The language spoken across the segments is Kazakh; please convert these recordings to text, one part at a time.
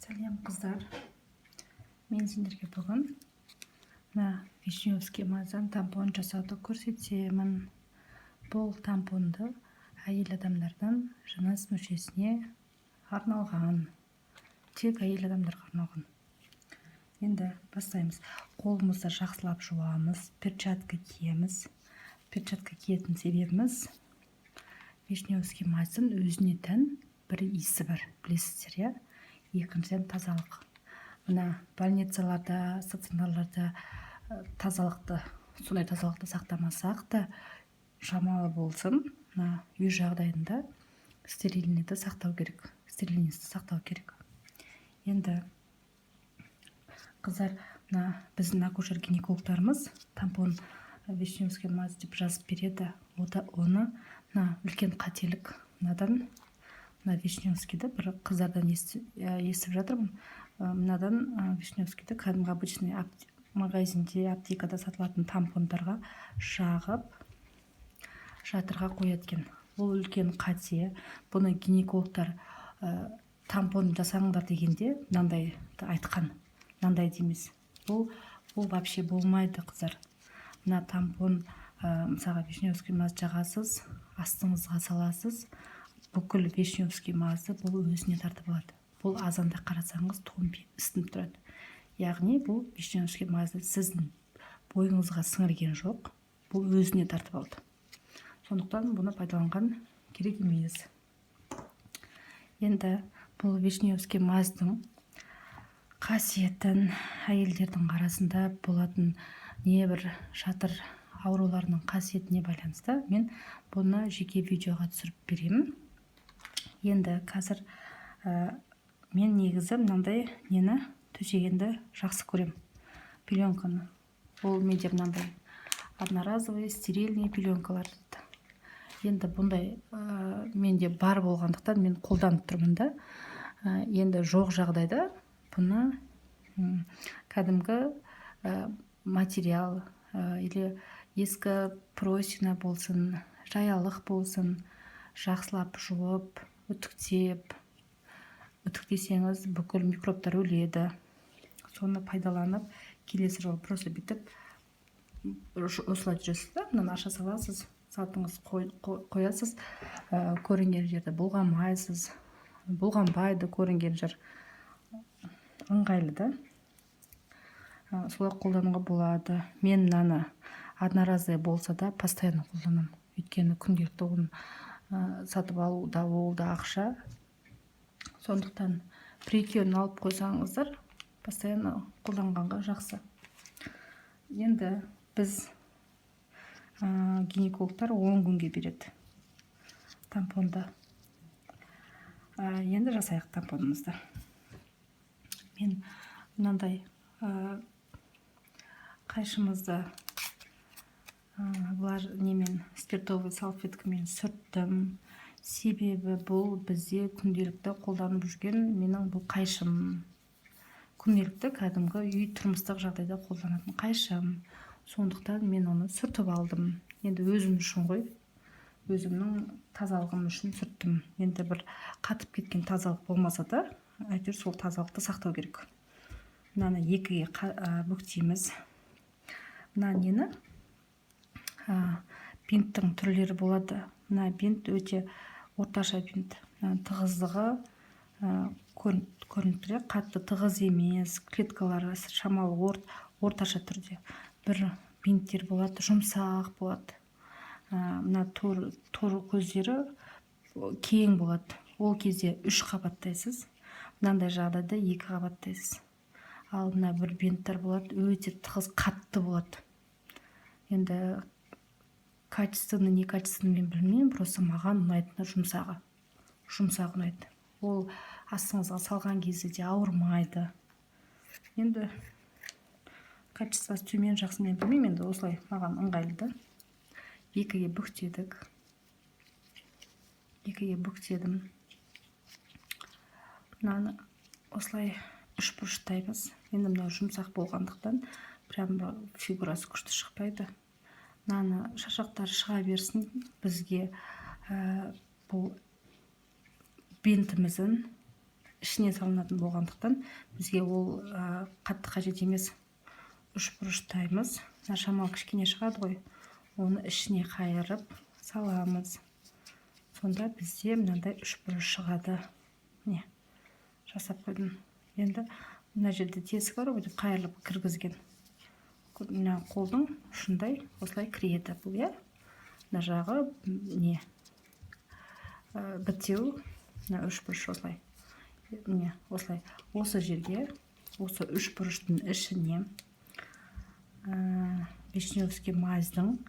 Сәлем қыздар, мен сендерге бүгін Вишневский мазан тампон жасауды көрсетемін. Бұл тампонды әйел адамдардан жыныс мүшесіне арналған, тек әйел адамдарға арналған. Енді бастаймыз. Қолымызды жақсылап жуамыз, перчатка киеміз. Перчатка киетін себебіміз Вишневский маздың өзіне тән бір иісі бар, білесіздер, иә? Екіншіден тазалық. Мына больницаларда, стационарларда сондай тазалықты сақтамасақ та, шамалы болсын, үй жағдайында стерильныйды сақтау керек. Енді қыздар, біздің акушер-гинекологтарымыз тампон Вишневский маз деп жазып береді. Оны үлкен қателік. Мынадан Вишневскийді бір қыздардан естіп жатырмын. Мынадан Вишневскийді кәдімгі обычный магазинде, аптекада сатылатын тампондарға жағып жатырға қояды екен. Бұл үлкен қате. Бұны гинекологтар тампон жасаңдар дегенде мынандай айтқан. Мынандай дейміз. Бұл вообще болмайды, қыздар. Мына тампон, мысалға Вишневский маз жағасыз, астыңызға саласыз. Бүкіл Вишневский мазды бұл өзіне тартып алады. Бұл азанда қарасаңыз томпи істініп тұрады. Яғни бұл Вишневский мазды сіздің бойыңызға сіңірген жоқ, бұл өзіне тартып алды. Сондықтан бұны пайдаланған керек емес. Енді бұл Вишневский маздың қасиетін әйелдердің арасында болатын небір жатыр ауруларының қасиетіне байланысты мен бұны жеке видеоға түсіріп беремін. Енді қазір мен негізі мынандай нені төсегенді жақсы көрем. Пеленканы. Ол менде мынандай одноразовый стерильный пеленкалар дейді. Енді бұндай менде бар болғандықтан мен қолданып тұрмын да. Енді жоқ жағдайда бұны кәдімгі материал или ескі просина болсын, жаялық болсын, жақсылап жуып, үтіктесеңіз бүкіл микробтар өледі. Соны пайдаланып, келесі жолы просто бітіп осылай жүресіз да, мынаны аша саласыз, сатыңыз қоясыз, көрінген жерді бұлғамайсыз, бұлғанбайды көрінген жер. Ыңғайлы да. Солай қолдануға болады. Мен мынаны одноразовый болса да постоянно қолданамын. Өйткені күнделікті оны сатып алуда ол да ақша. Сондықтан бір-екеуін алып қойсаңыздар, постоянно қолданғанға жақсы. Енді біз гинекологтар 10 күнге береді тампонды. Енді жасайық тампонымызды. Мен мынандай қайшымызды немен спиртовый салфеткамен сүрттім. Себебі бұл бізде күнделікті қолданып жүрген менің бұл қайшым. Күнделікті кәдімгі үй тұрмыстық жағдайда қолданатын қайшым. Сондықтан мен оны сүртіп алдым. Енді өзім үшін ғой, өзімнің тазалығым үшін сүрттім. Енді бір қатып кеткен тазалық болмаса да, әйтеуір сол тазалықты сақтау керек. Мынаны екіге бүктейміз. Мына нені бинттің түрлері болады. Мына бинт өте орташа бинт. Тығыздығы көрініп тұр, қатты тығыз емес, клеткалары шамалы орташа түрде. Бір бинттер болады, жұмсақ болады. Мына тор көздері кең болады. Ол кезде 3 қабаттайсыз. Мынандай жағдайда 2 қабаттайсыз. Ал мына бір бинттер болады, өте тығыз, қатты болады. Енді качественный, не качественный мен білмеймін, просто маған ұнайтыны жұмсағы ұнайды. Ол астыңызға салған кезде де ауырмайды. Енді качествосы төмен жақсы мен білмеймін, енді осылай маған ыңғайлы. Екіге бүктедім. Мынаны осылай 3 бұрыштаймыз. Енді мына жұмсақ болғандықтан прям фигурасы күшті шықпайды. Мынаны шашақтар шыға берсін, бізге бұл бинтіміздің ішіне салынатын болғандықтан бізге ол қатты қажет емес. Үшбұрыштаймыз. Шамалы кішкене шығады ғой. Оны ішіне қайырып саламыз. Сонда бізде мынандай үшбұрыш шығады. Не жасап қойдым. Енді мына жерде тесік бар ғой, қайырылып кіргізген. Мына қолдың ұшындай осылай кіреді бұл, иә. Мына жағы не бітеу, мына үшбұрыш осылай. Міне осылай. Осы жерге, осы үшбұрыштың ішіне вишневский маздың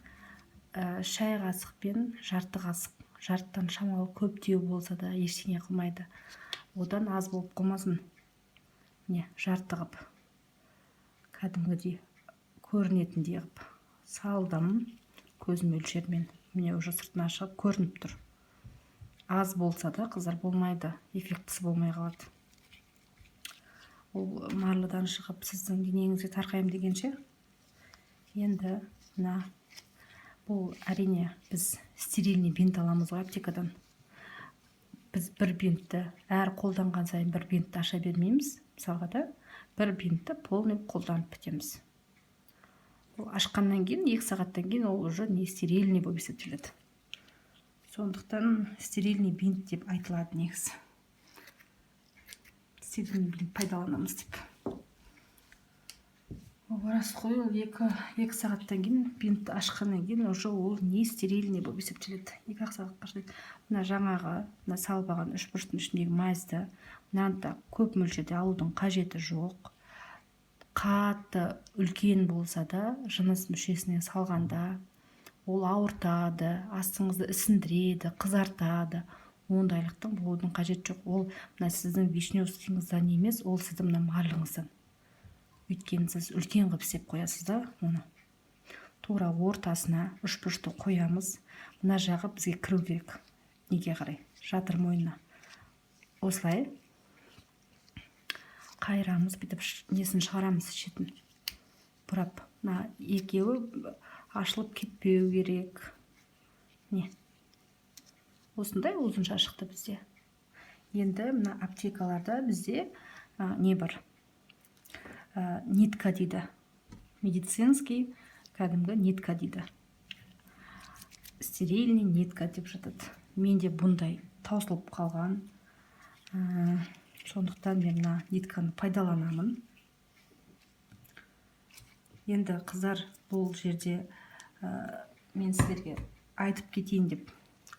шай қасық пен жарты қасық, жарттан шамалы көптеу болса да ештеңе қылмайды. Одан аз болып қалмасын. Міне жарты қып, кәдімгідей көрінетіндей қып салдым көз мөлшермен. Міне уже сыртына шығып көрініп тұр. Аз болса да қыздар болмайды, эффектісі болмай қалады. Ол марлыдан шығып сіздің денеңізге тарқайым дегенше. Енді мына бұл әрине біз стерильный бинт аламыз ғой аптекадан. Біз бір бинтті әр қолданған сайын бір бинтті аша бермейміз. Мысалға да бір бинтті полный қолданып бітеміз. Ол ашқаннан кейін 2 сағаттан кейін ол уже не стерильный болып есептеледі. Сондықтан стерильный бинт деп айтылады негізі. Стерильный бинт пайдаланамыз деп. Рас қой, ол 2 сағаттан кейін бинтті ашқаннан кейін уже ол не стерильный болып есептеледі. 2 сағатқа шыдайды. Мына жаңағы мына салбаған үшбұрыштың ішіндегі мазьды мынаны көп мөлшерде алудың қажеті жоқ. Қатты үлкен болса да жыныс мүшесіне салғанда ол ауыртады, астыңызды ісіндіреді, қызартады. Ондайлықтың болудың қажет жоқ. Ол мына сіздің вишневскийіңізден емес, ол сіздің мына марлыңыздан. Өйткені сіз үлкен қып істеп қоясыз да оны. Тура ортасына үшбұрышты қоямыз. Мына жағы бізге кіру керек. Неге қарай? Жатыр мойнына. Осылай қайырамыз, бүйтіп несін шығарамыз шетін. Бұрап. Мына екеуі ашылып кетпеу керек. Не? Осындай ұзынша шықты бізде. Енді мына аптекаларда бізде не бар? Нитка дейді. Медицинский кәдімгі нитка дейді. Стерильный нитка деп жатады. Менде бұндай таусылып қалған. Сондықтан мен мына нитканы пайдаланамын. Енді қыздар, бұл жерде мен сіздерге айтып кетейін деп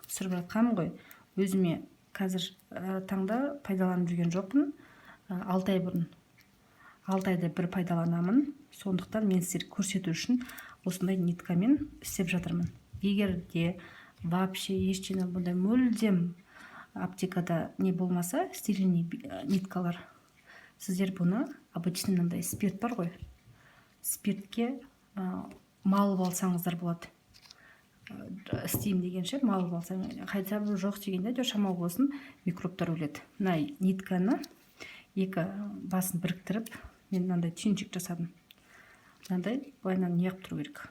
түсіріп айтқанмын ғой. Өзіме қазір таңда пайдаланып жүрген жоқпын. 6 ай бұрын. 6 айда бір пайдаланамын. Сондықтан мен сіздерге көрсету үшін осындай ниткамен істеп жатырмын. Егер де вообще ештеңе бұндай мүлдем аптекада не болмаса, стерильный ниткалар, сіздер бұны обычный мынандай спирт бар ғой. Спиртке малып алсаңыздар болады. Істейм дегенше малып алсаң, қайта бір жоқ дегенде шамал болсын, микробтар өледі. Мына нитканы 2 басын біріктіріп, мен мынандай түйіншек жасадым. Мынандай былайынан неғып тұру керек.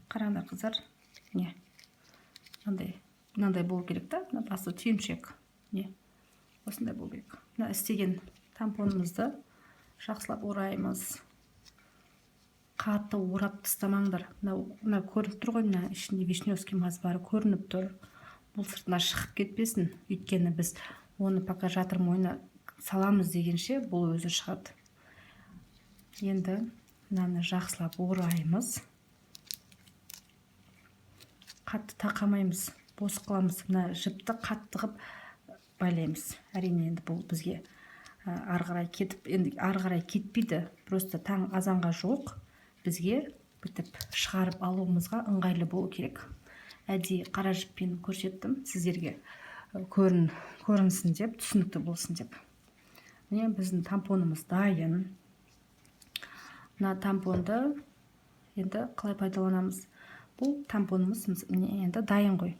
Қараңдар қыздар, не? Мынандай болу керек та, басы түйіншек. Не? Осындай болу керек. Мына істеген тампонымызды жақсылап ораймыз. Қатты орап тастамаңдар. Мына көрініп тұр ғой, мына ішінде вишневский маз бары көрініп тұр. Бұл сыртына шығып кетпесін. Өйткені біз оны пока жатыр мойнына саламыз дегенше бұл өзі шығады. Енді мынаны жақсылап ораймыз. Қатты тақамаймыз, бос қыламыз. Мына жіпті қатты қып байлаймыз. Әрине енді бұл бізге ары қарай кетпейді. Просто таң азанға жоқ. Бізге бүйтіп шығарып алуымызға ыңғайлы болу керек. Әдейі қара жіппен көрсеттім сіздерге, көрінсін деп, түсінікті болсын деп. Міне біздің тампонымыз дайын. Мына тампонды енді қалай пайдаланамыз? Бұл тампонымыз енді дайын ғой.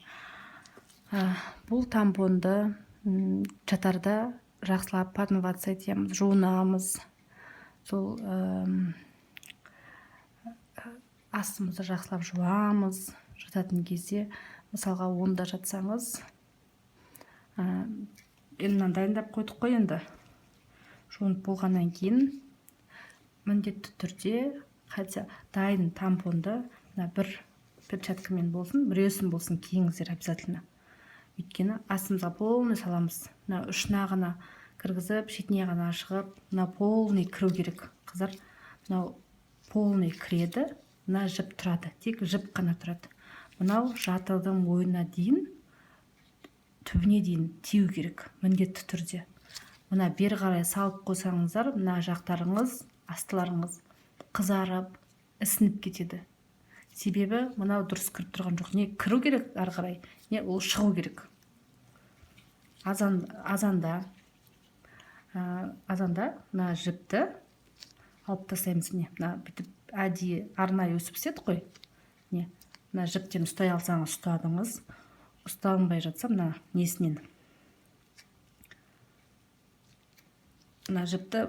Бұл тампонды жатарда жақсылап подмываться етеміз, жуынамыз. Сол астымызды жақсылап жуамыз. Жататын кезде, мысалға онда жатсаңыз, мынаны дайындап қойдық қой. Енді жуынып болғаннан кейін міндетті түрде хотя дайын тампонды мына бір перчаткамен болсын, біреусін болсын киіңіздер обязательно. Өйткені астымызға полный саламыз. Мына ұшына ғана кіргізіп, шетіне ғана шығып, мына полный кіру керек. Қыздар, мынау полный кіреді, мына жіп тұрады, тек жіп қана тұрады. Мынау жатырдың ойына дейін, түбіне дейін тию керек, міндетті түрде. Мына бер қарай салып қойсаңыздар, мына жақтарыңыз, астыларыңыз қызарып, ісініп кетеді. Себебі мынау дұрыс кіріп тұрған жоқ. Не кіру керек ары қарай, не ол шығу керек. Азанда мына жіпті алып тастаймыз. Мына бүйтіп әдейі арнайы өсіп піседі ғой. Мына жіптен ұстай алсаңыз ұстадыңыз. Ұсталынбай жатса мына несінен. Мына жіпті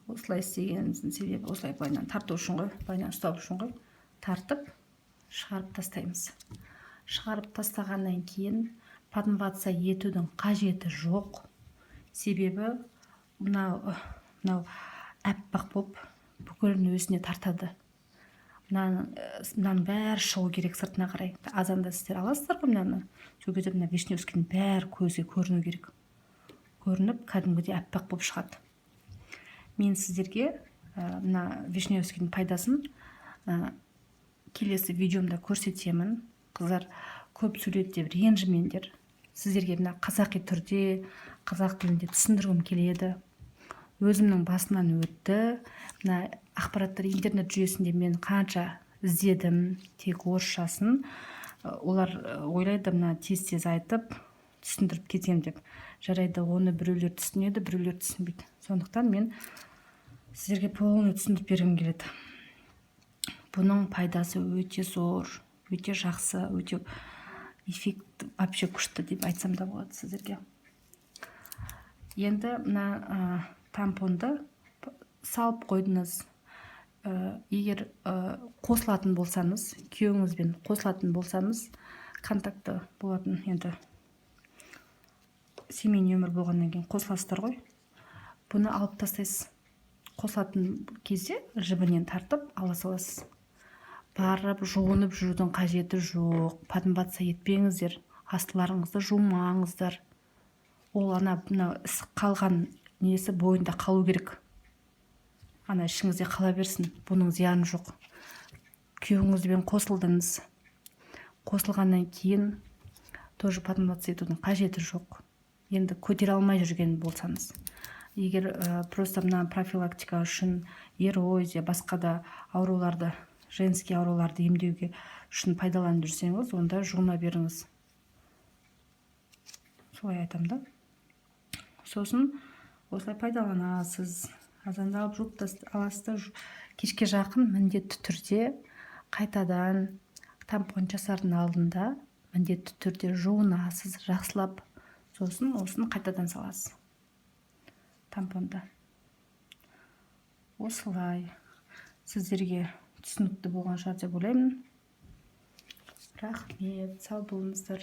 осылай істегеніміздің себебі осылай былайынан тарту үшін ғой, былайынан ұстау үшін ғой. Тартып, шығарып тастаймыз. Шығарып тастағаннан кейін подмываться етудің қажеті жоқ. Себебі мынау әппақ болып бүкілін өзіне тартады. Мынаның бәрі шығу керек сыртына қарай. Азанда сіздер аласыздар ғой мынаны. Сол кезде мына вишневскийдің бәрі көзге көріну керек. Көрініп, кәдімгідей әппақ болып шығады. Мен сіздерге мына вишневскийдің пайдасын келесі видеомда көрсетемін. Қыздар, көп сөйледі деп ренжімеңдер. Сіздерге мына қазақи түрде, қазақ тілінде түсіндіргім келеді. Өзімнің басынан өтті. Мына ақпараттар интернет жүйесінде мен қанша іздедім, тек орысшасын. Олар ойлайды мына тез-тез айтып, түсіндіріп кетем деп. Жарайды, оны біреулер түсінеді, біреулер түсінбейді. Сондықтан мен сіздерге полный түсіндіріп бергім келеді. Бұның пайдасы өте зор, өте жақсы, өте эффект вообще күшті деп айтсам да болады сіздерге. Енді мына тампонды салып қойдыңыз. Егер қосылатын болсаңыз, күйеуіңізбен қосылатын болсаңыз, контакты болатын, енді семейный өмір болғаннан кейін қосыласыздар ғой. Бұны алып тастайсыз. Қосылатын кезде жібінен тартып ала саласыз. Барып жуынып жүрудің қажеті жоқ. Подмываться етпеңіздер. Астыларыңызды жумаңыздар. Ол мына қалған несі бойында қалу керек. Ана ішіңізде қала берсін. Бұның зияны жоқ. Күйеуіңізбен қосылдыңыз. Қосылғаннан кейін тоже подмываться етудің қажеті жоқ. Енді көтере алмай жүрген болсаңыз. Егер просто мына профилактика үшін, эрозия, басқа да ауруларды, женский ауруларды емдеуге үшін пайдаланып жүрсеңіз, онда жуына беріңіз. Солай айтам да. Сосын осылай пайдаланасыз. Азанда алып жуып аласыз. Кешке жақын міндетті түрде қайтадан тампон жасардың алдында міндетті түрде жуынасыз, жақсылап. Сосын осын қайтадан саласыз. Тампонда. Осылай. Сіздерге түсінікті болған шығар деп ойлаймын. Рахмет, сау болыңыздар.